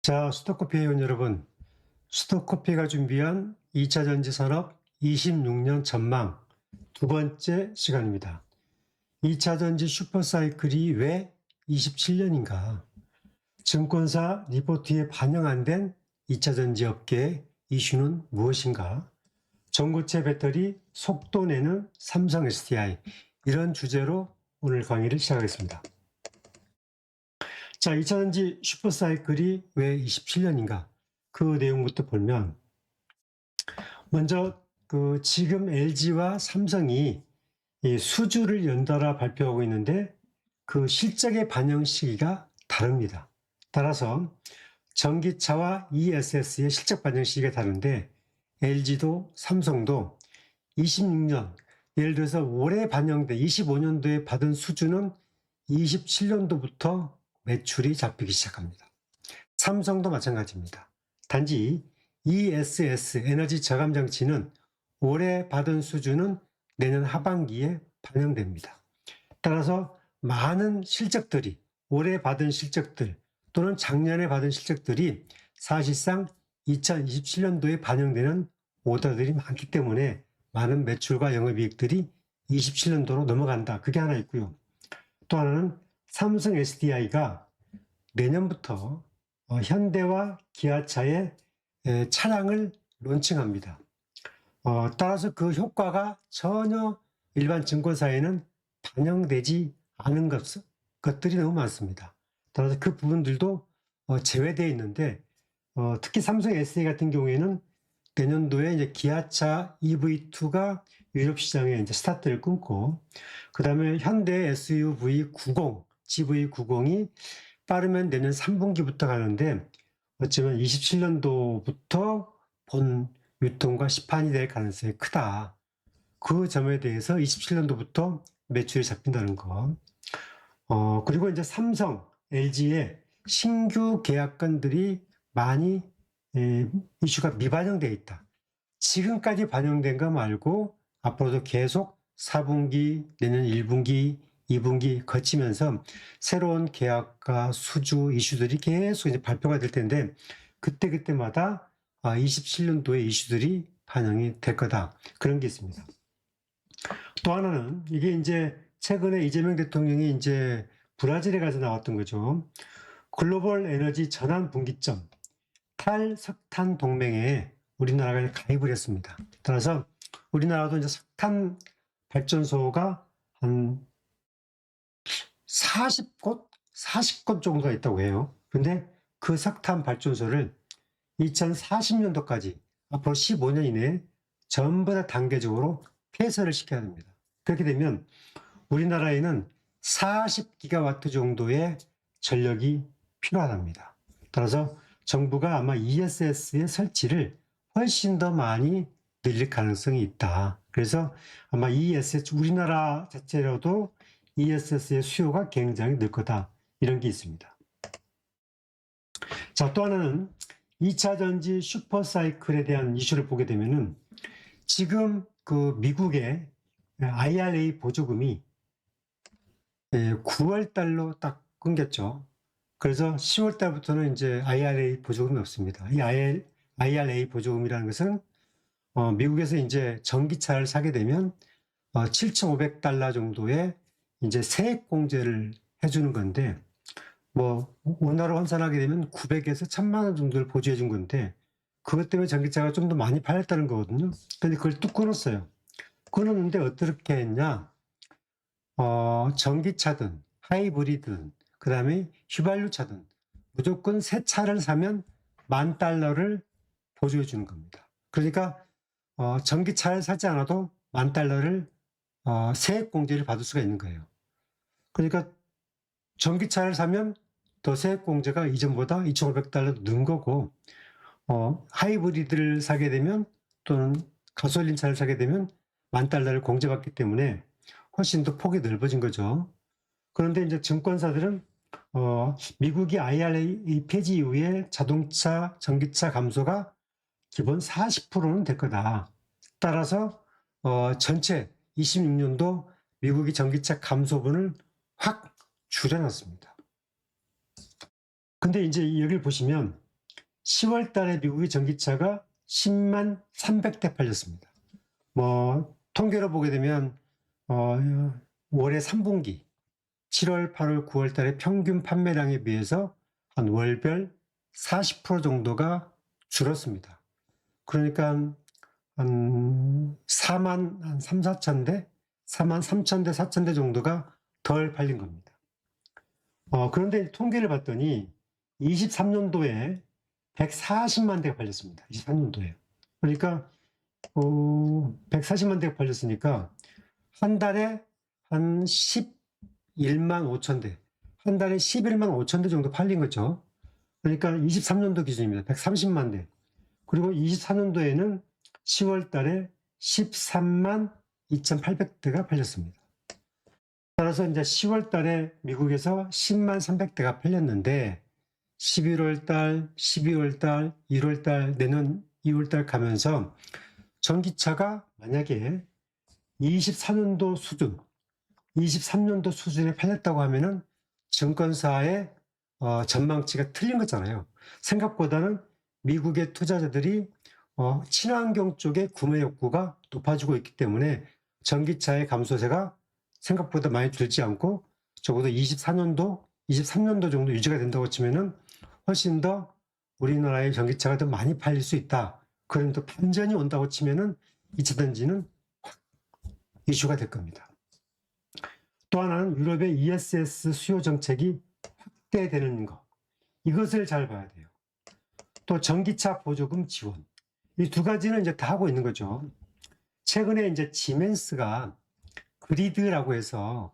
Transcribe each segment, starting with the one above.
자, 스톡커피 회원 여러분, 스톡커피가 준비한 2차 전지 산업 26년 전망 두 번째 시간입니다. 2차 전지 슈퍼사이클이 왜 27년인가? 증권사 리포트에 반영 안 된 2차 전지 업계의 이슈는 무엇인가? 전고체 배터리 속도 내는 삼성 SDI, 이런 주제로 오늘 강의를 시작하겠습니다. 자, 2차 전지 슈퍼사이클이 왜 27년인가? 그 내용부터 보면, 먼저 지금 LG와 삼성이 이 수주를 연달아 발표하고 있는데 그 실적의 반영 시기가 다릅니다. 따라서 전기차와 ESS의 실적 반영 시기가 다른데 LG도 삼성도 26년, 예를 들어서 올해 반영돼 25년도에 받은 수주는 27년도부터 매출이 잡히기 시작합니다. 삼성도 마찬가지입니다. 단지 ESS, 에너지 저감 장치는 올해 받은 수주는 내년 하반기에 반영됩니다. 따라서 많은 실적들이, 올해 받은 실적들 또는 작년에 받은 실적들이 사실상 2027년도에 반영되는 오더들이 많기 때문에 많은 매출과 영업이익들이 27년도로 넘어간다. 그게 하나 있고요. 또 하나는 삼성 SDI가 내년부터 현대와 기아차의 차량을 론칭합니다. 따라서 그 효과가 전혀 일반 증권사에는 반영되지 않은 것들이 너무 많습니다. 따라서 그 부분들도 제외되어 있는데, 특히 삼성 SDI 같은 경우에는 내년도에 이제 기아차 EV2가 유럽 시장에 이제 스타트를 끊고, 그 다음에 현대 SUV90, GV90이 빠르면 내년 3분기부터 가는데, 어쩌면 27년도부터 본 유통과 시판이 될 가능성이 크다. 그 점에 대해서 27년도부터 매출이 잡힌다는 거. 그리고 이제 삼성, LG의 신규 계약건들이 많이 이슈가 미반영되어 있다. 지금까지 반영된 거 말고 앞으로도 계속 4분기, 내년 1분기, 2분기 거치면서 새로운 계약과 수주 이슈들이 계속 이제 발표가 될 텐데 그때마다 27년도의 이슈들이 반영이 될 거다. 그런 게 있습니다. 또 하나는 이게 이제 최근에 이재명 대통령이 이제 브라질에 가서 나왔던 거죠. 글로벌 에너지 전환 분기점 탈석탄 동맹에 우리나라가 가입을 했습니다. 따라서 우리나라도 이제 석탄 발전소가 한 40곳 정도가 있다고 해요. 근데 그 석탄 발전소를 2040년도까지 앞으로 15년 이내에 전부 다 단계적으로 폐쇄를 시켜야 됩니다. 그렇게 되면 우리나라에는 40기가와트 정도의 전력이 필요하답니다. 따라서 정부가 아마 ESS의 설치를 훨씬 더 많이 늘릴 가능성이 있다. 그래서 아마 ESS, 우리나라 자체로도 ESS의 수요가 굉장히 늘 거다. 이런 게 있습니다. 자, 또 하나는 2차 전지 슈퍼사이클에 대한 이슈를 보게 되면은 지금 그 미국의 IRA 보조금이 9월 달로 딱 끊겼죠. 그래서 10월 달부터는 이제 IRA 보조금이 없습니다. 이 IRA 보조금이라는 것은 미국에서 이제 전기차를 사게 되면 7,500달러 정도의 이제 세액 공제를 해주는 건데, 뭐 원화로 환산하게 되면 900에서 1,000만 원 정도를 보조해 준 건데, 그것 때문에 전기차가 좀 더 많이 팔렸다는 거거든요. 근데 그걸 뚝 끊었어요. 끊었는데 어떻게 했냐? 전기차든 하이브리드든 그 다음에 휘발유차든 무조건 새 차를 사면 $10,000를 보조해 주는 겁니다. 그러니까 전기차를 사지 않아도 $10,000를 세액 공제를 받을 수가 있는 거예요. 그러니까 전기차를 사면 더 세액 공제가 이전보다 $2,500도 는 거고, 하이브리드를 사게 되면 또는 가솔린 차를 사게 되면 $10,000를 공제받기 때문에 훨씬 더 폭이 넓어진 거죠. 그런데 이제 증권사들은 미국이 IRA 폐지 이후에 자동차, 전기차 감소가 기본 40%는 될 거다. 따라서 전체 26년도 미국이 전기차 감소분을 확 줄여놨습니다. 근데 이제 여기를 보시면 10월 달에 미국의 전기차가 10만 300대 팔렸습니다. 뭐 통계로 보게 되면 올해 3분기 7월, 8월, 9월 달에 평균 판매량에 비해서 한 월별 40% 정도가 줄었습니다. 그러니까 한 4만 한 3, 4천 대, 4만 3천 대, 4천 대 정도가 덜 팔린 겁니다. 그런데 통계를 봤더니 23년도에 140만 대가 팔렸습니다. 23년도에. 그러니까 140만 대가 팔렸으니까 한 달에 한 11만 5천 대, 한 달에 11만 5천 대 정도 팔린 거죠. 그러니까 23년도 기준입니다. 130만 대. 그리고 24년도에는 10월 달에 13만 2,800대가 팔렸습니다. 따라서 이제 10월 달에 미국에서 10만 300대가 팔렸는데 11월 달, 12월 달, 1월 달, 내년 2월 달 가면서 전기차가 만약에 24년도 수준, 23년도 수준에 팔렸다고 하면은 증권사의 전망치가 틀린 거잖아요. 생각보다는 미국의 투자자들이 친환경 쪽의 구매 욕구가 높아지고 있기 때문에 전기차의 감소세가 생각보다 많이 줄지 않고 적어도 24년도, 23년도 정도 유지가 된다고 치면은 훨씬 더 우리나라의 전기차가 더 많이 팔릴 수 있다. 그런 또 반전이 온다고 치면은 2차 전지는 확 이슈가 될 겁니다. 또 하나는 유럽의 ESS 수요 정책이 확대되는 것. 이것을 잘 봐야 돼요. 또 전기차 보조금 지원. 이 두 가지는 이제 다 하고 있는 거죠. 최근에 이제 지멘스가 그리드라고 해서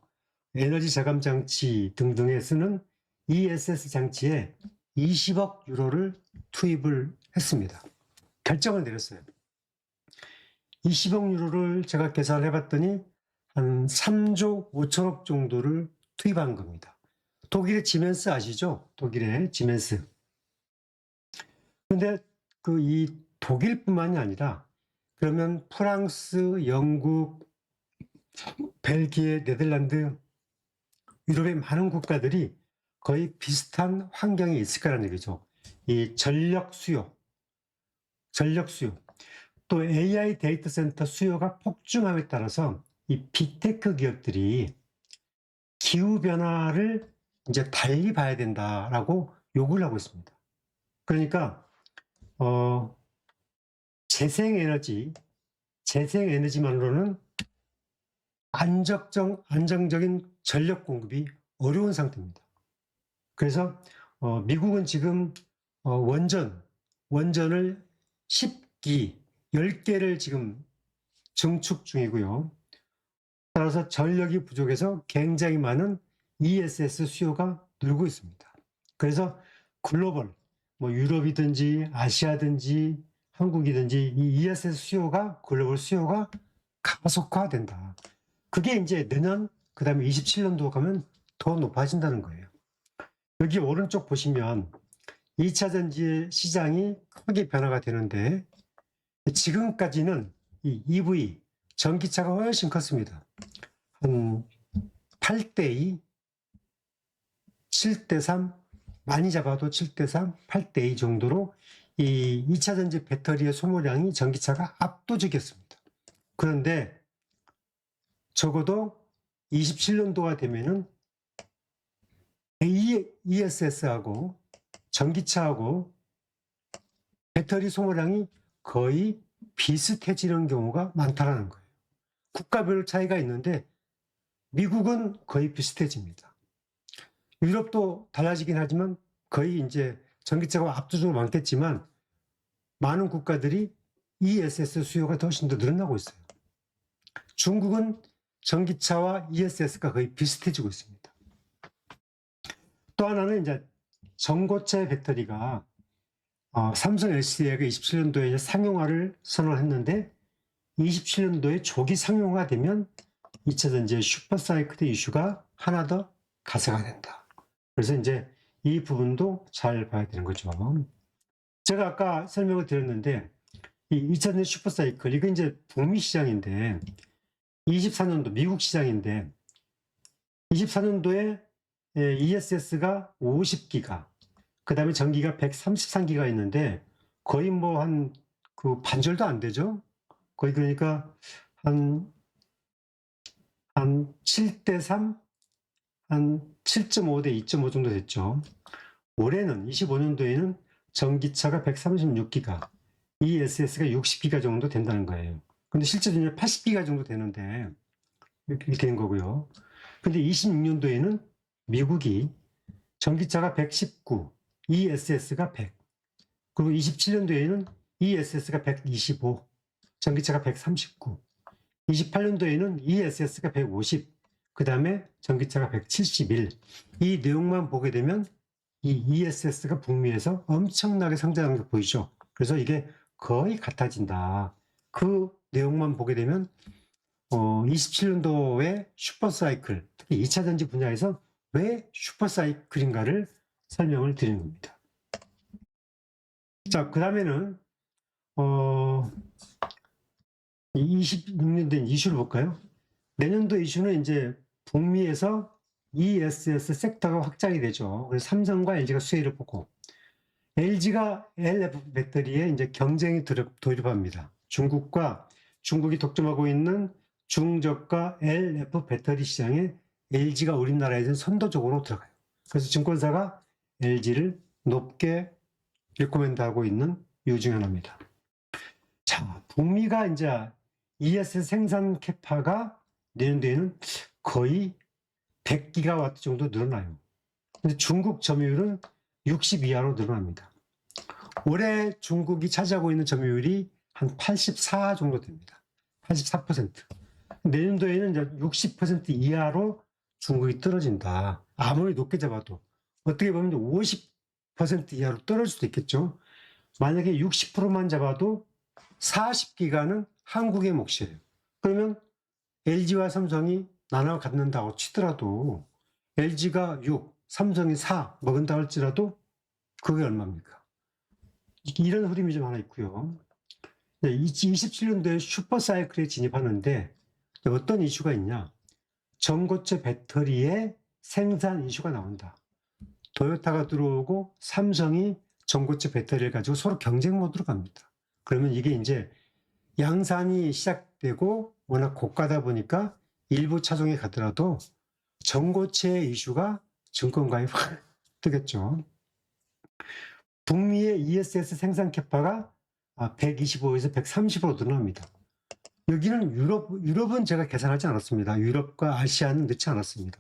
에너지 저감 장치 등등에 쓰는 ESS 장치에 20억 유로를 투입을 했습니다. 결정을 내렸어요. 20억 유로를 제가 계산을 해봤더니 한 3조 5천억 정도를 투입한 겁니다. 독일의 지멘스 아시죠? 독일의 지멘스. 근데 이 독일뿐만이 아니라 그러면 프랑스, 영국, 벨기에, 네덜란드, 유럽의 많은 국가들이 거의 비슷한 환경에 있을 거라는 얘기죠. 이 전력 수요, 또 AI 데이터 센터 수요가 폭증함에 따라서 이 빅테크 기업들이 기후 변화를 이제 달리 봐야 된다라고 요구를 하고 있습니다. 그러니까 재생에너지만으로는 안정적인 전력 공급이 어려운 상태입니다. 그래서 미국은 지금 원전을 10기, 10개를 지금 증축 중이고요. 따라서 전력이 부족해서 굉장히 많은 ESS 수요가 늘고 있습니다. 그래서 글로벌, 뭐 유럽이든지 아시아든지 한국이든지 이 ESS 수요가, 글로벌 수요가 가속화된다. 그게 이제 내년, 그 다음에 27년도 가면 더 높아진다는 거예요. 여기 오른쪽 보시면 2차 전지 시장이 크게 변화가 되는데 지금까지는 이 EV, 전기차가 훨씬 컸습니다. 한 8대2, 7대3, 많이 잡아도 7대3, 8대2 정도로 이 2차 전지 배터리의 소모량이 전기차가 압도적이었습니다. 그런데 적어도 27년도가 되면은 ESS하고 전기차하고 배터리 소모량이 거의 비슷해지는 경우가 많다는 거예요. 국가별 차이가 있는데 미국은 거의 비슷해집니다. 유럽도 달라지긴 하지만 거의 이제 전기차가 압도적으로 많겠지만 많은 국가들이 ESS 수요가 훨씬 더 늘어나고 있어요. 중국은 전기차와 ESS가 거의 비슷해지고 있습니다. 또 하나는 이제 전고체 배터리가 삼성 SDI가 27년도에 상용화를 선언했는데 27년도에 조기 상용화 되면 2차 전지의 슈퍼사이클 이슈가 하나 더 가세가 된다. 그래서 이제 이 부분도 잘 봐야 되는 거죠. 제가 아까 설명을 드렸는데 이 2차 전지 슈퍼사이클 이거 이제 북미 시장인데 24년도 미국 시장인데 24년도에 ESS가 50기가 그 다음에 전기가 133기가 있는데 거의 뭐 한 그 반절도 안 되죠. 거의 그러니까 한 7대3, 한 7.5 대 2.5 정도 됐죠. 올해는 25년도에는 전기차가 136기가, ESS가 60기가 정도 된다는 거예요. 근데 실제로 이제 80기가 정도 되는데 이렇게 된 거고요. 근데 26년도에는 미국이 전기차가 119, ESS가 100, 그리고 27년도에는 ESS가 125, 전기차가 139, 28년도에는 ESS가 150, 그 다음에 전기차가 171. 이 내용만 보게 되면 이 ESS가 북미에서 엄청나게 성장하는 게 보이죠. 그래서 이게 거의 같아진다. 그 내용만 보게 되면 27년도에 슈퍼사이클, 특히 2차 전지 분야에서 왜 슈퍼사이클인가를 설명을 드리는 겁니다. 자, 그 다음에는 26년 된 이슈를 볼까요? 내년도 이슈는 이제 북미에서 ESS 섹터가 확장이 되죠. 그래서 삼성과 LG가 수혜를 보고, LG가 LF 배터리에 이제 경쟁이 돌입합니다. 중국이 독점하고 있는 중저가 LF 배터리 시장에 LG가 우리나라에서 선도적으로 들어가요. 그래서 증권사가 LG를 높게 리코멘드하고 있는 이유 중 하나입니다. 자, 북미가 이제 ES 생산 캐파가 내년도에는 거의 100기가와트 정도 늘어나요. 근데 중국 점유율은 60 이하로 늘어납니다. 올해 중국이 차지하고 있는 점유율이 한 84 정도 됩니다. 84%. 내년도에는 이제 60% 이하로 중국이 떨어진다. 아무리 높게 잡아도 어떻게 보면 50% 이하로 떨어질 수도 있겠죠. 만약에 60%만 잡아도 40기가는 한국의 몫이에요. 그러면 LG와 삼성이 나눠 갖는다고 치더라도 LG가 6, 삼성이 4 먹은다 할지라도 그게 얼마입니까? 이런 흐름이 좀 하나 있고요. 27년도에 슈퍼사이클에 진입하는데 어떤 이슈가 있냐? 전고체 배터리의 생산 이슈가 나온다. 토요타가 들어오고 삼성이 전고체 배터리를 가지고 서로 경쟁 모드로 갑니다. 그러면 이게 이제 양산이 시작되고 워낙 고가다 보니까 일부 차종에 가더라도 전고체 이슈가 증권가에 확 뜨겠죠. 북미의 ESS 생산 캐파가 125에서 130으로 늘어납니다. 여기는 유럽은 제가 계산하지 않았습니다. 유럽과 아시아는 넣지 않았습니다.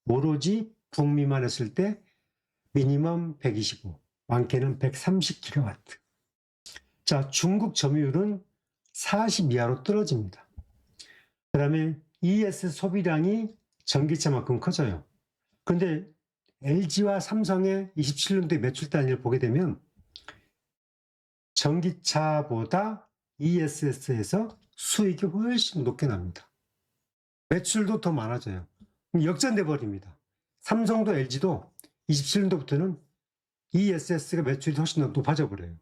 오로지 북미만 했을 때 미니멈 125, 많게는 130기가와트. 자, 중국 점유율은 40 이하로 떨어집니다. 그 다음에 ES 소비량이 전기차만큼 커져요. 그런데 LG와 삼성의 27년도의 매출 단위를 보게 되면 전기차보다 ESS에서 수익이 훨씬 높게 납니다. 매출도 더 많아져요. 역전돼 버립니다. 삼성도 LG도 27년도부터는 ESS가 매출이 훨씬 더 높아져 버려요.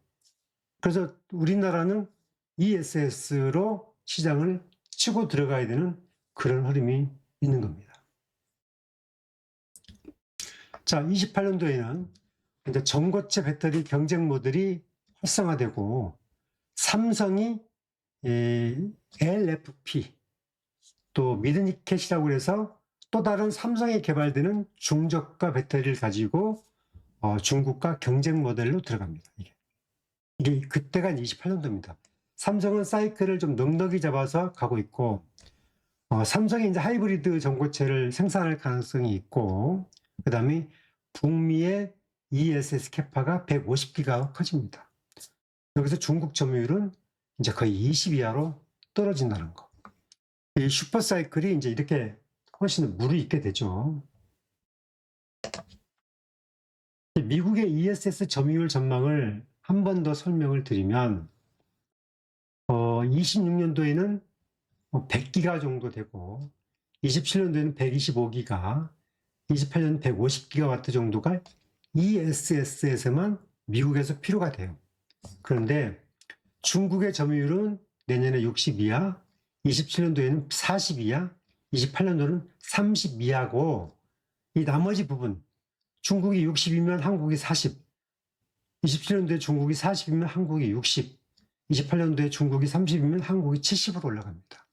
그래서 우리나라는 ESS로 시장을 치고 들어가야 되는 그런 흐름이 있는 겁니다. 자, 28년도에는 이제 전고체 배터리 경쟁 모델이 활성화되고 삼성이 LFP 또 미드니켓이라고 해서 또 다른 삼성에 개발되는 중저가 배터리를 가지고 중국과 경쟁 모델로 들어갑니다. 이게 그때가 28년도입니다. 삼성은 사이클을 좀 넉넉히 잡아서 가고 있고 삼성이 이제 하이브리드 전고체를 생산할 가능성이 있고 그 다음에 북미의 ESS 캐파가 150기가 커집니다. 여기서 중국 점유율은 이제 거의 20 이하로 떨어진다는 거. 이 슈퍼사이클이 이제 이렇게 훨씬 무르익게 되죠. 미국의 ESS 점유율 전망을 한 번 더 설명을 드리면 26년도에는 100기가 정도 되고 27년도에는 125기가, 28년은 150기가와트 정도가 ESS에서만 미국에서 필요가 돼요. 그런데 중국의 점유율은 내년에 60 이하, 27년도에는 40 이하, 28년도는 30 이하고 이 나머지 부분 중국이 60이면 한국이 40, 27년도에 중국이 40이면 한국이 60, 28년도에 중국이 30이면 한국이 70으로 올라갑니다.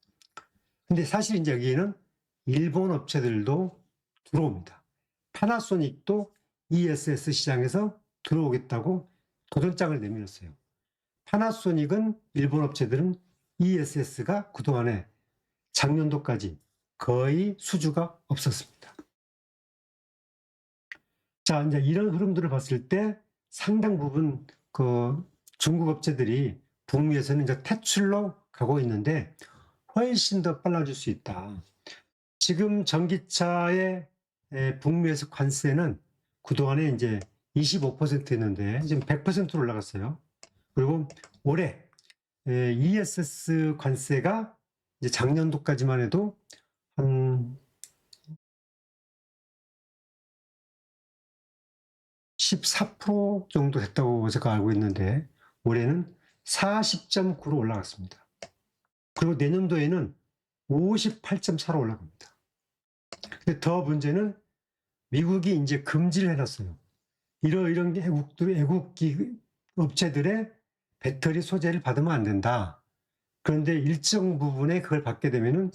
근데 사실 이제 여기에는 일본 업체들도 들어옵니다. 파나소닉도 ESS 시장에서 들어오겠다고 도전장을 내밀었어요. 파나소닉은 일본 업체들은 ESS가 그동안에 작년도까지 거의 수주가 없었습니다. 자, 이제 이런 흐름들을 봤을 때 상당 부분 그 중국 업체들이 북미에서는 이제 퇴출로 가고 있는데 훨씬 더 빨라질 수 있다. 지금 전기차의 북미에서 관세는 그동안에 이제 25%였는데 지금 100%로 올라갔어요. 그리고 올해 ESS 관세가 이제 작년도까지만 해도 한 14% 정도 됐다고 제가 알고 있는데 올해는 40.9로 올라갔습니다. 그리고 내년도에는 58.4로 올라갑니다. 근데 더 문제는 미국이 이제 금지를 해놨어요. 이런 애국 업체들의 배터리 소재를 받으면 안 된다. 그런데 일정 부분에 그걸 받게 되면은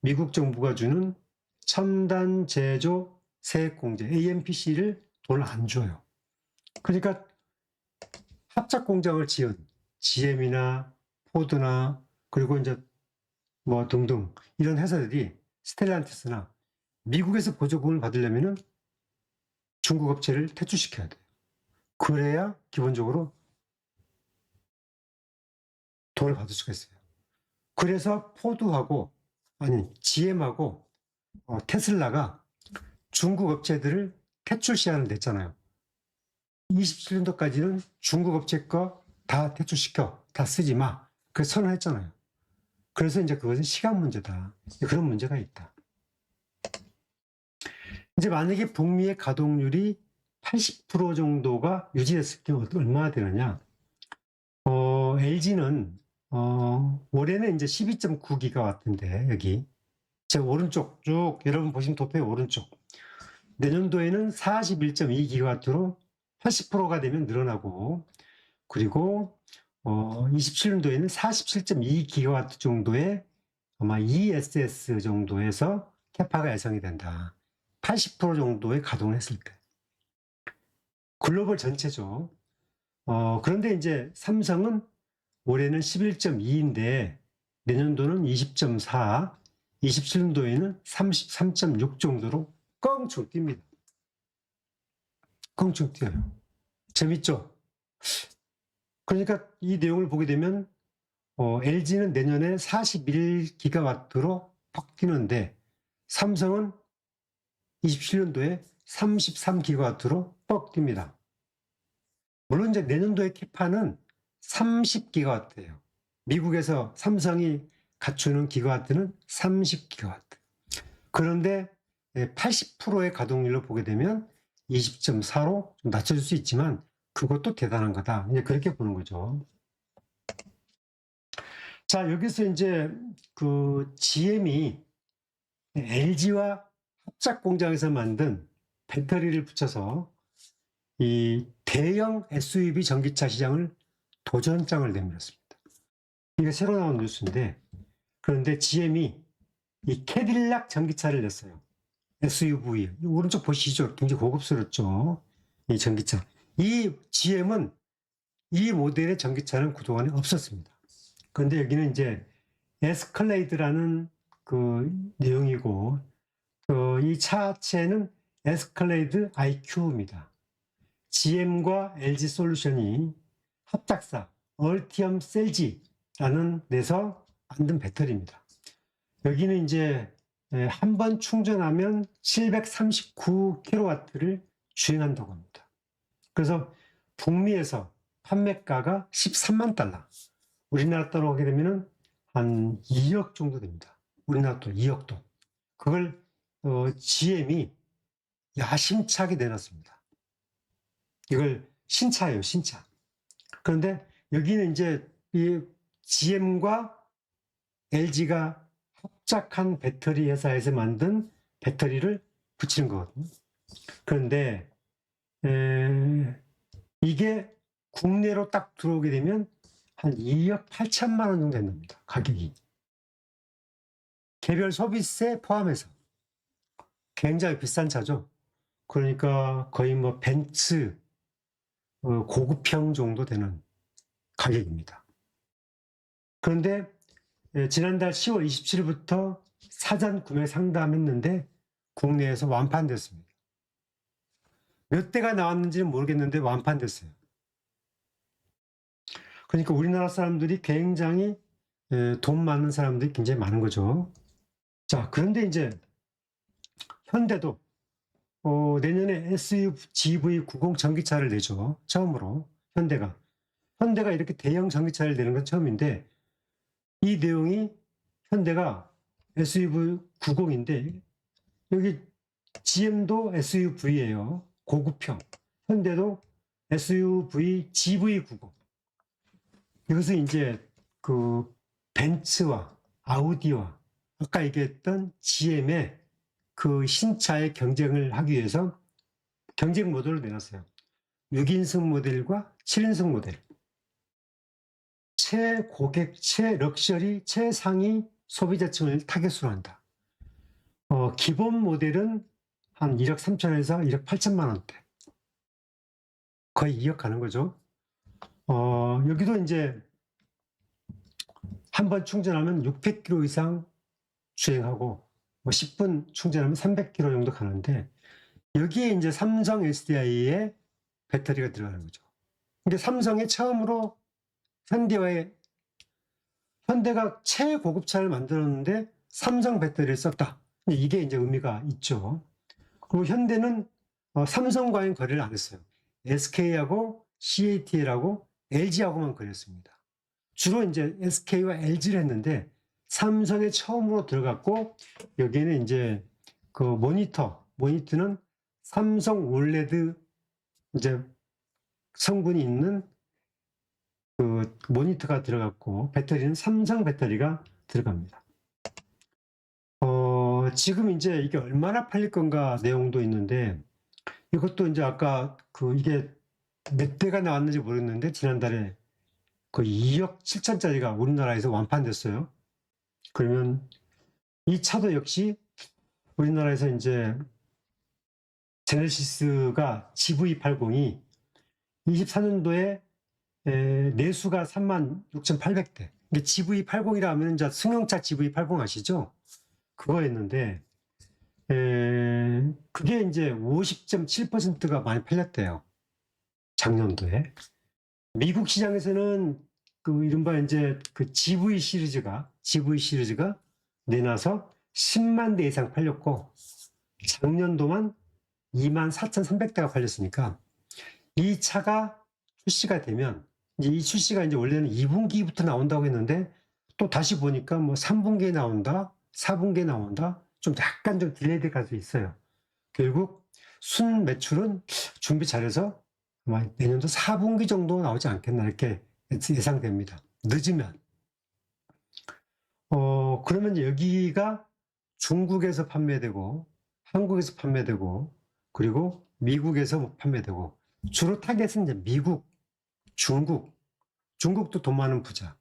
미국 정부가 주는 첨단 제조 세액공제 AMPC를 돈을 안 줘요. 그러니까 합작 공장을 지은 GM이나 포드나 그리고 이제 뭐 등등 이런 회사들이 스텔란티스나 미국에서 보조금을 받으려면은 중국 업체를 퇴출시켜야 돼요. 그래야 기본적으로 돈을 받을 수가 있어요. 그래서 포드하고 아니 GM하고 테슬라가 중국 업체들을 퇴출 시한을 냈잖아요. 27년도까지는 중국 업체 거 다 퇴출시켜, 다 쓰지 마. 그래서 선언했잖아요. 그래서 이제 그것은 시간 문제다. 그런 문제가 있다. 이제 만약에 북미의 가동률이 80% 정도가 유지됐을 경우 얼마나 되느냐? LG는 올해는 이제 12.9기가와트인데 여기 제 오른쪽 쭉 여러분 보시면 도표의 오른쪽 내년도에는 41.2기가와트로 80%가 되면 늘어나고 그리고 27년도에는 47.2기가와트 정도의 아마 ESS 정도에서 캐파가 예상이 된다. 80% 정도의 가동을 했을 때. 글로벌 전체죠. 그런데 이제 삼성은 올해는 11.2인데 내년도는 20.4, 27년도에는 33.6 정도로 껑충 뜁니다. 껑충 뛰어요. 재밌죠? 그러니까 이 내용을 보게 되면 LG는 내년에 41기가와트로 퍽 뛰는데 삼성은 27년도에 33기가와트로 뻑 뜁니다. 물론 이제 내년도의 캐파는 30기가와트예요. 미국에서 삼성이 갖추는 기가와트는 30기가와트. 그런데 80%의 가동률로 보게 되면 20.4로 좀 낮춰질 수 있지만 그것도 대단한 거다. 이제 그렇게 보는 거죠. 자, 여기서 이제 그 GM이 LG와 합작 공장에서 만든 배터리를 붙여서 이 대형 SUV 전기차 시장을 도전장을 내밀었습니다. 이게 새로 나온 뉴스인데 그런데 GM이 이 캐딜락 전기차를 냈어요. SUV. 오른쪽 보시죠. 굉장히 고급스럽죠. 이 전기차. 이 GM은 이 모델의 전기차는 그동안에 없었습니다. 그런데 여기는 이제 에스컬레이드라는 그 내용이고 이 차체는 에스컬레이드 IQ입니다. GM과 LG 솔루션이 합작사 얼티엄 셀지라는 데서 만든 배터리입니다. 여기는 이제 한 번 충전하면 739kW를 주행한다고 합니다. 그래서 북미에서 판매가가 13만 달러. 우리나라 따로 하게 되면 한 2억 정도 됩니다. 우리나라 돈 2억 돈. 그걸 GM이 야심차게 내놨습니다. 이걸 신차예요, 신차. 그런데 여기는 이제 이 GM과 LG가 합작한 배터리 회사에서 만든 배터리를 붙이는 거거든요. 그런데 이게 국내로 딱 들어오게 되면 한 2억 8천만 원 정도 된답니다. 가격이. 개별 소비세 포함해서. 굉장히 비싼 차죠. 그러니까 거의 뭐 벤츠 고급형 정도 되는 가격입니다. 그런데 지난달 10월 27일부터 사전 구매 상담했는데 국내에서 완판됐습니다. 몇 대가 나왔는지는 모르겠는데 완판됐어요. 그러니까 우리나라 사람들이 굉장히 돈 많은 사람들이 굉장히 많은 거죠. 자, 그런데 이제 현대도 내년에 SUV90 전기차를 내죠. 처음으로 현대가 이렇게 대형 전기차를 내는 건 처음인데, 이 내용이 현대가 SUV90인데 여기 GM도 SUV예요. 고급형. 현대도 SUV GV90. 이것은 이제 그 벤츠와 아우디와 아까 얘기했던 GM의 그 신차의 경쟁을 하기 위해서 경쟁 모델을 내놨어요. 6인승 모델과 7인승 모델. 최고객, 최럭셔리, 최상위 소비자층을 타겟으로 한다. 기본 모델은 한 1억 3천에서 1억 8천만 원대. 거의 2억 가는 거죠. 여기도 이제 한 번 충전하면 600km 이상 주행하고, 뭐 10분 충전하면 300km 정도 가는데, 여기에 이제 삼성 SDI의 배터리가 들어가는 거죠. 근데 삼성이 처음으로 현대가 최고급차를 만들었는데 삼성 배터리를 썼다. 이게 이제 의미가 있죠. 그리고 현대는 삼성과는 거래를 안 했어요. SK하고 CATL하고 LG하고만 거래했습니다. 주로 이제 SK와 LG를 했는데 삼성에 처음으로 들어갔고, 여기에는 이제 그 모니터는 삼성 올레드 이제 성분이 있는 그 모니터가 들어갔고, 배터리는 삼성 배터리가 들어갑니다. 지금 이제 이게 얼마나 팔릴 건가 내용도 있는데, 이것도 이제 아까 이게 몇 대가 나왔는지 모르겠는데 지난달에 그 2억 7천짜리가 우리나라에서 완판됐어요. 그러면 이 차도 역시 우리나라에서 이제 제네시스가 GV80이 24년도에 내수가 36,800대. 이게 GV80이라 하면 이제 승용차 GV80 아시죠? 그거였는데, 그게 이제 50.7%가 많이 팔렸대요. 작년도에. 미국 시장에서는 그 이른바 이제 그 GV 시리즈가 내놔서 10만 대 이상 팔렸고, 작년도만 24,300대가 팔렸으니까, 이 차가 출시가 되면, 이제 이 출시가 이제 원래는 2분기부터 나온다고 했는데, 또 다시 보니까 뭐 3분기에 나온다, 4분기에 나온다, 좀 약간 좀 딜레이 될 가능성이 있어요. 결국 순 매출은 준비 잘해서 아마 내년도 4분기 정도 나오지 않겠나 이렇게 예상됩니다. 늦으면. 그러면 여기가 중국에서 판매되고, 한국에서 판매되고, 그리고 미국에서 판매되고, 주로 타겟은 이제 미국, 중국도 돈 많은 부자,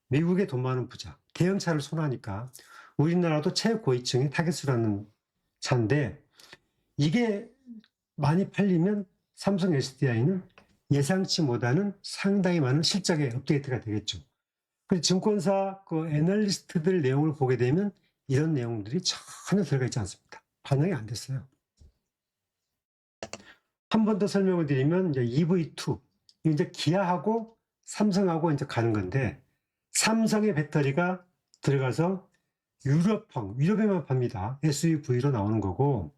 미국에 돈 많은 부자, 대형차를 선호하니까 우리나라도 최고위층의 타겟으로 하는 차인데, 이게 많이 팔리면 삼성 SDI는 예상치 못하는 상당히 많은 실적의 업데이트가 되겠죠. 그래서 증권사 그 애널리스트들 내용을 보게 되면 이런 내용들이 전혀 들어가 있지 않습니다. 반영이 안 됐어요. 한 번 더 설명을 드리면 이제 EV2, 이제 기아하고 삼성하고 이제 가는 건데, 삼성의 배터리가 들어가서 유럽에만 팝니다. SUV로 나오는 거고,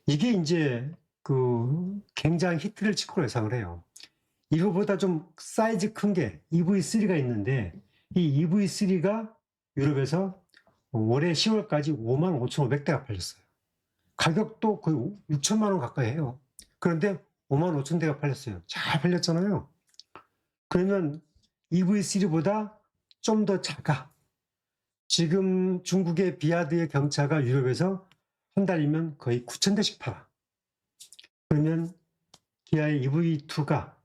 이게 이제 그 굉장히 히트를 칠 거로 예상을 해요. 이거보다 좀 사이즈 큰 게 EV3가 있는데, 이 EV3가 유럽에서 올해 10월까지 55,500대가 팔렸어요. 가격도 거의 6천만 원 가까이 해요. 그런데 55,000대가 팔렸어요. 잘 팔렸잖아요. 그러면 EV3보다 좀 더 작아. 지금 중국의 비아드의 경차가 유럽에서 한 달이면 거의 9,000대씩 팔아. 그러면 기아의 EV2가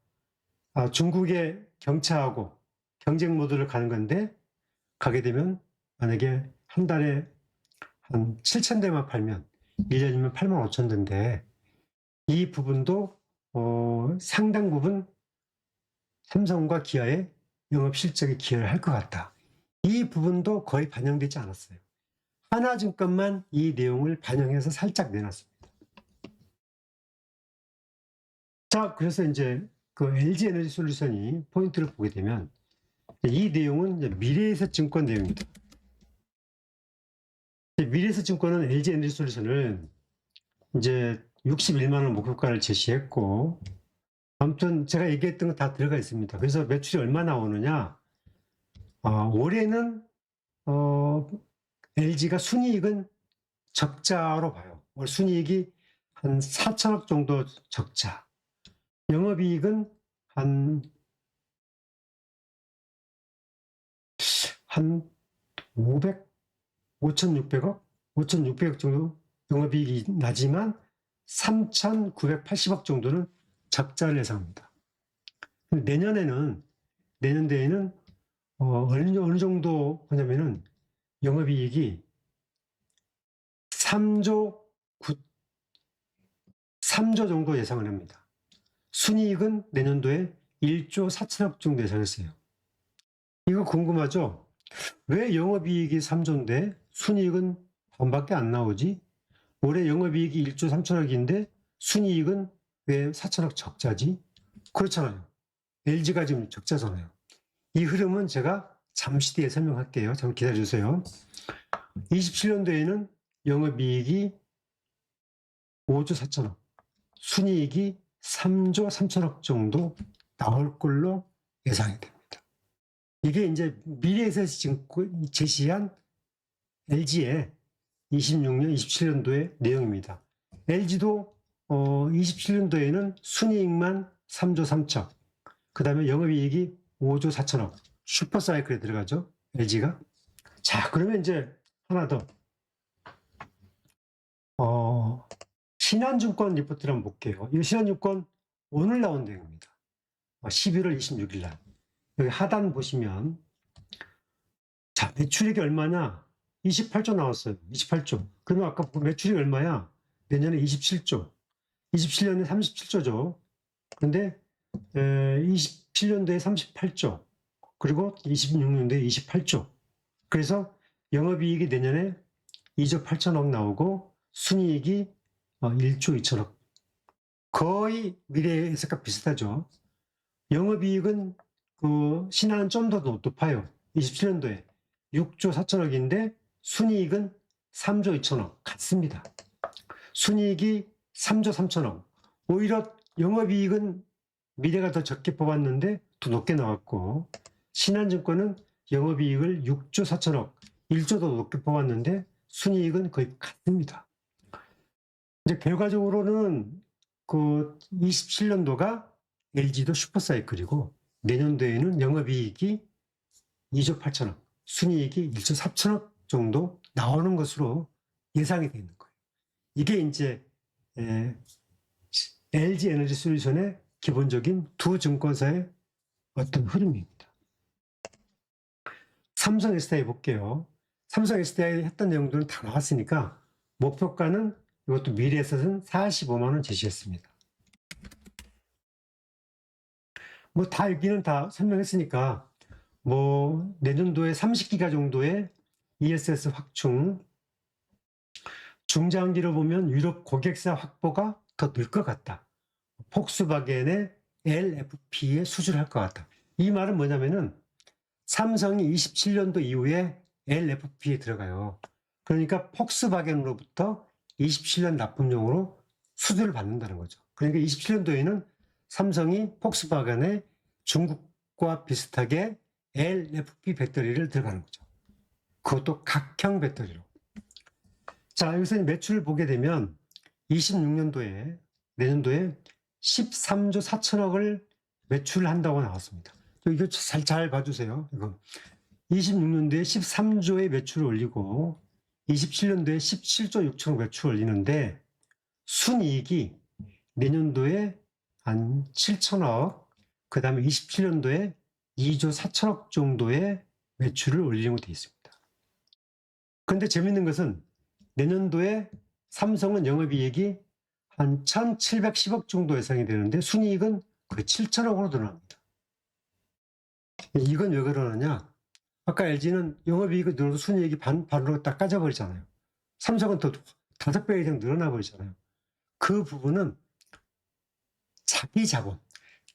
중국에 경차하고 경쟁 모드를 가는 건데, 가게 되면 만약에 한 달에 한 7,000대만 팔면 1년이면 85,000대인데, 이 부분도 상당 부분 삼성과 기아의 영업 실적에 기여를 할 것 같다. 이 부분도 거의 반영되지 않았어요. 하나증권만 이 내용을 반영해서 살짝 내놨습니다. 자, 그래서 이제 그 LG 에너지 솔루션이 포인트를 보게 되면, 이 내용은 이제 미래에셋증권 내용입니다. 미래에셋증권은 LG 에너지 솔루션을 이제 61만 원 목표가를 제시했고, 아무튼 제가 얘기했던 거 다 들어가 있습니다. 그래서 매출이 얼마 나오느냐? 올해는 LG가 순이익은 적자로 봐요. 올 순이익이 한 4천억 정도 적자. 영업이익은 한 500, 5,600억? 5,600억 정도 영업이익이 나지만 3,980억 정도는 적자를 예상합니다. 내년대에는 어느 정도 보냐면은 영업이익이 3조 정도 예상을 합니다. 순이익은 내년도에 1조 4천억 정도 예상했어요. 이거 궁금하죠? 왜 영업이익이 3조인데 순이익은 반밖에 안 나오지? 올해 영업이익이 1조 3천억인데 순이익은 왜 4천억 적자지? 그렇잖아요. LG가 지금 적자잖아요. 이 흐름은 제가 잠시 뒤에 설명할게요. 잠깐 기다려주세요. 27년도에는 영업이익이 5조 4천억, 순이익이 3조 3천억 정도 나올 걸로 예상이 됩니다. 이게 이제 미래에셋증권 제시한 LG의 26년, 27년도의 내용입니다. LG도 27년도에는 순이익만 3조 3천, 그 다음에 영업이익이 5조 4천억, 슈퍼사이클에 들어가죠, LG가. 자, 그러면 이제 하나 더. 신한증권 리포트를 한번 볼게요. 이 신한증권 오늘 나온 내용입니다. 11월 26일 날. 여기 하단 보시면, 자, 매출액이 얼마냐? 28조 나왔어요. 28조. 그러면 아까 매출이 얼마야? 내년에 27조. 27년에 37조죠. 그런데 27년도에 38조. 그리고 26년도에 28조. 그래서 영업이익이 내년에 2조 8천억 나오고 순이익이 1조 2천억. 거의 미래에셋과 비슷하죠. 영업이익은 그 신한은 좀 더 높아요. 27년도에 6조 4천억인데 순이익은 3조 2천억 같습니다. 순이익이 3조 3천억. 오히려 영업이익은 미래가 더 적게 뽑았는데 더 높게 나왔고, 신한증권은 영업이익을 6조 4천억, 1조 더 높게 뽑았는데 순이익은 거의 같습니다. 이제 결과적으로는 그 27년도가 LG도 슈퍼사이클이고, 내년도에는 영업이익이 2조 8천억, 순이익이 1조 3천억 정도 나오는 것으로 예상이 되는 거예요. 이게 이제 LG 에너지 솔루션의 기본적인 두 증권사의 어떤 흐름입니다. 삼성 SDI 볼게요. 삼성 SDI 했던 내용들은 다 나왔으니까 목표가는 이것도 미래에셋은 45만 원 제시했습니다. 뭐 다 여기는 다 설명했으니까 뭐 내년도에 30기가 정도의 ESS 확충, 중장기로 보면 유럽 고객사 확보가 더 늘 것 같다. 폭스바겐의 LFP에 수주를 할 것 같다. 이 말은 뭐냐면은 삼성이 27년도 이후에 LFP에 들어가요. 그러니까 폭스바겐으로부터 27년 납품용으로 수주를 받는다는 거죠. 그러니까 27년도에는 삼성이 폭스바겐의 중국과 비슷하게 LFP 배터리를 들어가는 거죠. 그것도 각형 배터리로. 자, 여기서 매출을 보게 되면 26년도에, 내년도에 13조 4천억을 매출을 한다고 나왔습니다. 이거 잘 봐주세요. 이거 26년도에 13조의 매출을 올리고 27년도에 17조 6천억 매출을 올리는데 순이익이 내년도에 한 7천억, 그 다음에 27년도에 2조 4천억 정도의 매출을 올리려고 되어 있습니다. 그런데 재밌는 것은 내년도에 삼성은 영업이익이 한 1,710억 정도 예상이 되는데 순이익은 거의 7천억으로 늘어납니다. 이건 왜 그러느냐? 아까 LG는 영업이익이 늘어도 순이익이 반으로 딱 까져버리잖아요. 삼성은 더 5배 이상 늘어나 버리잖아요. 그 부분은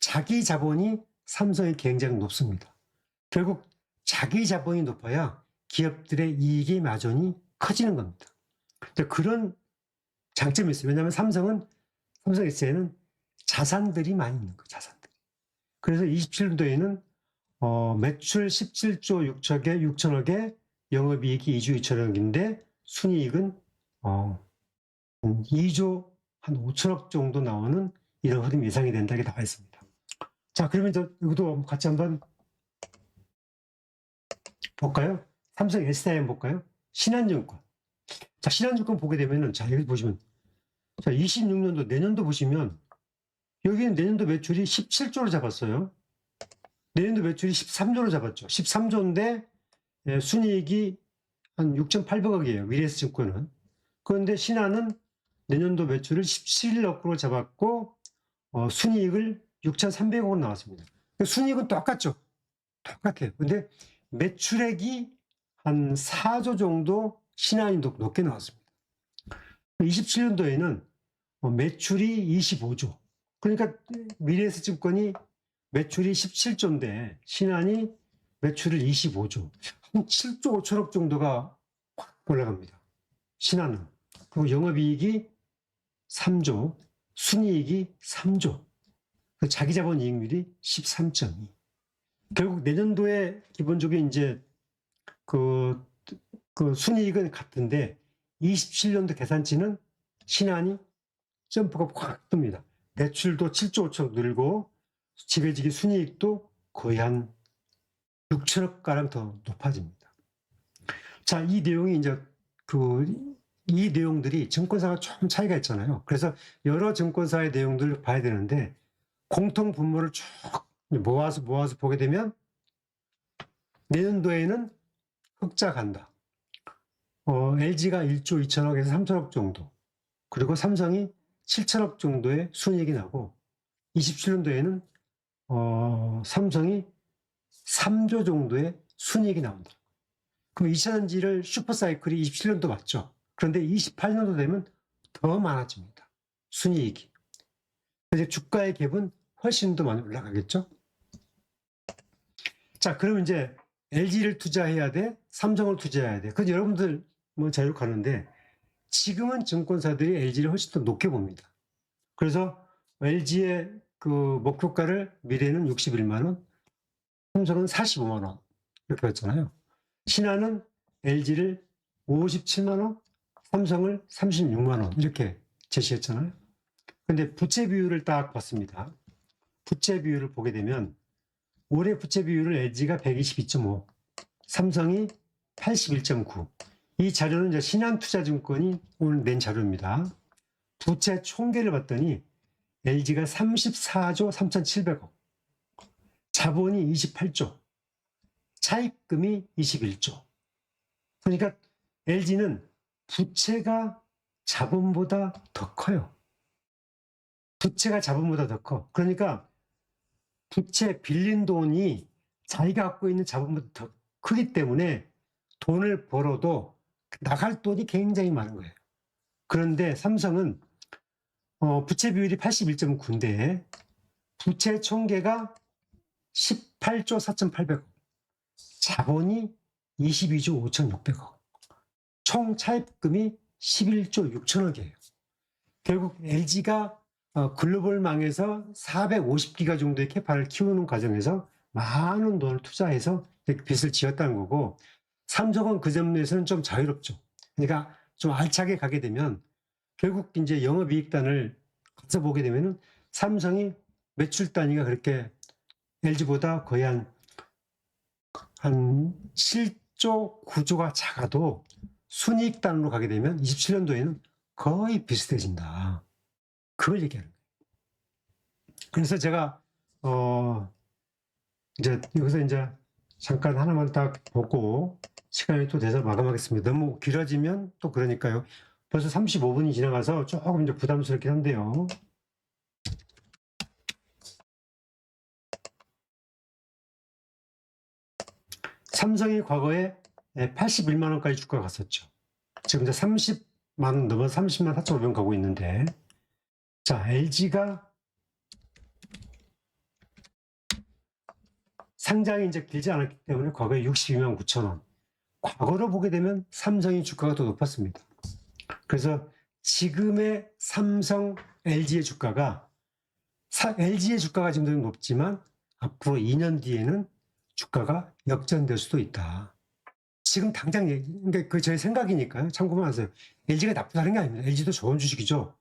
자기 자본이 삼성이 굉장히 높습니다. 결국 자기 자본이 높아야 기업들의 이익이 마련이 커지는 겁니다. 그런 장점이 있어요. 왜냐하면 삼성 SDI는 자산들이 많이 있는 거예요. 자산들이. 그래서 27년도에는 매출 17조 6천억에 영업이익이 2조 2천억인데 순이익은 2조 한 5천억 정도 나오는 이런 흐름이 예상이 된다 이렇게 나와 있습니다. 자, 그러면 이것도 같이 한번 볼까요? 삼성 SDI 한번 볼까요? 신한증권. 자, 신한증권 보게 되면은, 자, 여기 보시면, 자, 26년도, 내년도 보시면, 여기는 내년도 매출이 17조로 잡았어요. 내년도 매출이 13조로 잡았죠. 13조인데, 순이익이 한 6,800억이에요. 미래에셋증권은. 그런데 신한은 내년도 매출을 17억으로 잡았고, 순이익을 6,300억으로 나왔습니다. 순이익은 똑같죠. 똑같아요. 근데 매출액이 한 4조 정도 신한이 높게 나왔습니다. 27년도에는 매출이 25조. 그러니까 미래에셋증권이 매출이 17조인데 신한이 매출을 25조. 한 7조 5천억 정도가 확 올라갑니다. 신한은. 그리고 영업이익이 3조, 순이익이 3조. 자기 자본 이익률이 13.2. 결국 내년도에 기본적으로 이제 그 순이익은 같은데 27년도 계산치는 신한이 점프가 확 뜹니다. 매출도 7조 5천억 늘고 지배지기 순이익도 거의 한 6천억 가량 더 높아집니다. 자, 이 내용이 이제 이 내용들이 증권사가 좀 차이가 있잖아요. 그래서 여러 증권사의 내용들을 봐야 되는데 공통 분모를 쭉 모아서 보게 되면 내년도에는 흑자 간다. LG가 1조 2천억에서 3천억 정도, 그리고 삼성이 7천억 정도의 순이익이 나고 27년도에는 삼성이 3조 정도의 순이익이 나온다. 그럼 2차전지를 슈퍼사이클이 27년도 맞죠? 그런데 28년도 되면 더 많아집니다. 순이익이. 그래서 주가의 갭은 훨씬 더 많이 올라가겠죠? 자, 그럼 이제 LG를 투자해야 돼? 삼성을 투자해야 돼? 그래서 여러분들 뭐 자유롭게 지금은 증권사들이 LG를 훨씬 더 높게 봅니다. 그래서 LG의 그 목표가를 미래는 61만 원, 삼성은 45만 원 이렇게 했잖아요. 신한은 LG를 57만 원, 삼성을 36만 원 이렇게 제시했잖아요. 근데 부채 비율을 딱 봤습니다. 부채 비율을 보게 되면 올해 부채 비율을 LG가 122.5, 삼성이 81.9. 이 자료는 이제 신한투자증권이 오늘 낸 자료입니다. 부채 총계를 봤더니 LG가 34조 3,700억, 자본이 28조, 차입금이 21조. 그러니까 LG는 부채가 자본보다 더 커요. 부채가 자본보다 더 커. 그러니까 부채 빌린 돈이 자기가 갖고 있는 자본보다 더 크기 때문에 돈을 벌어도 나갈 돈이 굉장히 많은 거예요. 그런데 삼성은 부채 비율이 81.9인데 부채 총계가 18조 4,800억, 자본이 22조 5,600억, 총 차입금이 11조 6천억이에요. 결국 LG가 글로벌망에서 450기가 정도의 캐파를 키우는 과정에서 많은 돈을 투자해서 빚을 지었다는 거고, 삼성은 그 점에서는 좀 자유롭죠. 그러니까 좀 알차게 가게 되면 결국 이제 영업이익단을 가서 보게 되면은 삼성이 매출 단위가 그렇게 LG보다 거의 한 7조, 9조가 작아도 순이익단으로 가게 되면 27년도에는 거의 비슷해진다. 그걸 얘기하는 거예요. 그래서 제가 이제 여기서 이제 잠깐 하나만 딱 보고 시간이 또 돼서 마감하겠습니다. 너무 길어지면 또 그러니까요. 벌써 35분이 지나가서 조금 이제 부담스럽긴 한데요. 삼성이 과거에 81만 원까지 주가가 갔었죠. 지금 이제 30만 원 넘어 30만 4,500원 가고 있는데, 자, LG가 상장이 이제 길지 않았기 때문에 과거에 62만 9천 원. 과거로 보게 되면 삼성이 주가가 더 높았습니다. 그래서 지금의 삼성, LG의 주가가 LG의 주가가 지금 더 높지만 앞으로 2년 뒤에는 주가가 역전될 수도 있다. 지금 당장 그러니까 그 제 생각이니까요. 참고만 하세요. LG가 나쁘다는 게 아닙니다. LG도 좋은 주식이죠.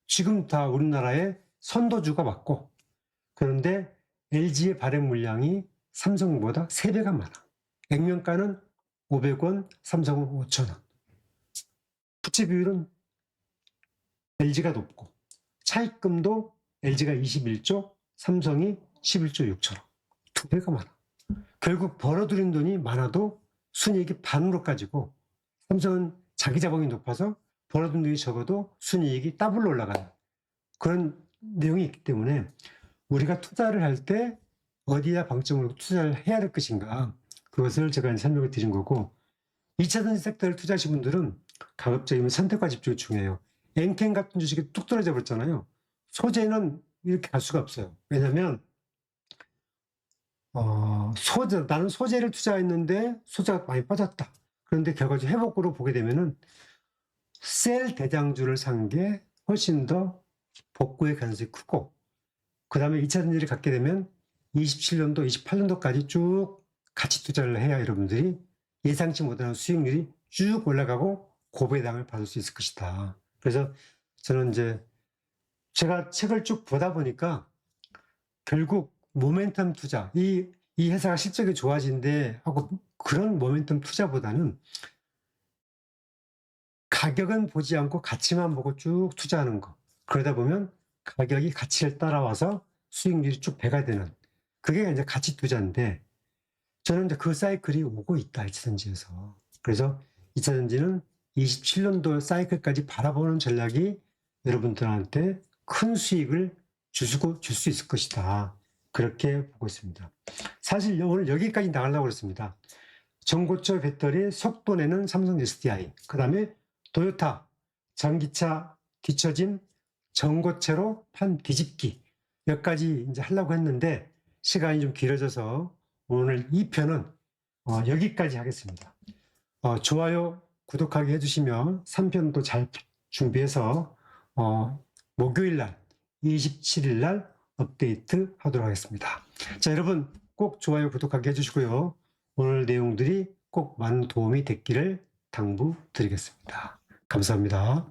지금 다 우리나라의 선도주가 맞고, 그런데 LG의 발행 물량이 삼성보다 3배가 많아. 액면가는 500원, 삼성은 5,000원. 부채 비율은 LG가 높고, 차입금도 LG가 21조, 삼성이 11조 6천억. 2배가 많아. 결국 벌어들인 돈이 많아도 순이익이 반으로 까지고, 삼성은 자기 자본이 높아서 벌어든 돈이 적어도 순이익이 더블로 올라가는 그런 내용이 있기 때문에 우리가 투자를 할 때 어디에 방점으로 투자를 해야 될 것인가, 그것을 제가 설명을 드린 거고, 2차전지 섹터를 투자하신 분들은 가급적이면 선택과 집중이 중요해요. 엔캔 같은 주식이 뚝 떨어져 버렸잖아요. 소재는 이렇게 갈 수가 없어요. 왜냐하면 나는 소재를 투자했는데 소재가 많이 빠졌다. 그런데 결과적으로 회복으로 보게 되면은 셀 대장주를 산 게 훨씬 더 복구의 가능성이 크고, 그 다음에 2차 전지를 갖게 되면 27년도, 28년도까지 쭉 같이 투자를 해야 여러분들이 예상치 못하는 수익률이 쭉 올라가고 고배당을 받을 수 있을 것이다. 그래서 저는 이제 제가 책을 쭉 보다 보니까 결국 모멘텀 투자, 이 회사가 실적이 좋아진대 하고 그런 모멘텀 투자보다는 가격은 보지 않고 가치만 보고 쭉 투자하는 거. 그러다 보면 가격이 가치를 따라와서 수익률이 쭉 배가 되는, 그게 이제 가치 투자인데, 저는 이제 그 사이클이 오고 있다, 2차전지에서. 그래서 2차전지는 27년도 사이클까지 바라보는 전략이 여러분들한테 큰 수익을 줄 수 있을 것이다. 그렇게 보고 있습니다. 사실 오늘 여기까지 나가려고 그랬습니다. 전고체 배터리 속도 내는 삼성 SDI, 그 다음에 토요타 전기차 뒤처짐 전고체로 판 뒤집기, 여기까지 이제 하려고 했는데 시간이 좀 길어져서 오늘 이 편은 여기까지 하겠습니다. 좋아요, 구독하기 해주시면 3편도 잘 준비해서 목요일 날 27일 날 업데이트 하도록 하겠습니다. 자, 여러분 꼭 좋아요, 구독하기 해주시고요. 오늘 내용들이 꼭 많은 도움이 됐기를 당부드리겠습니다. 감사합니다.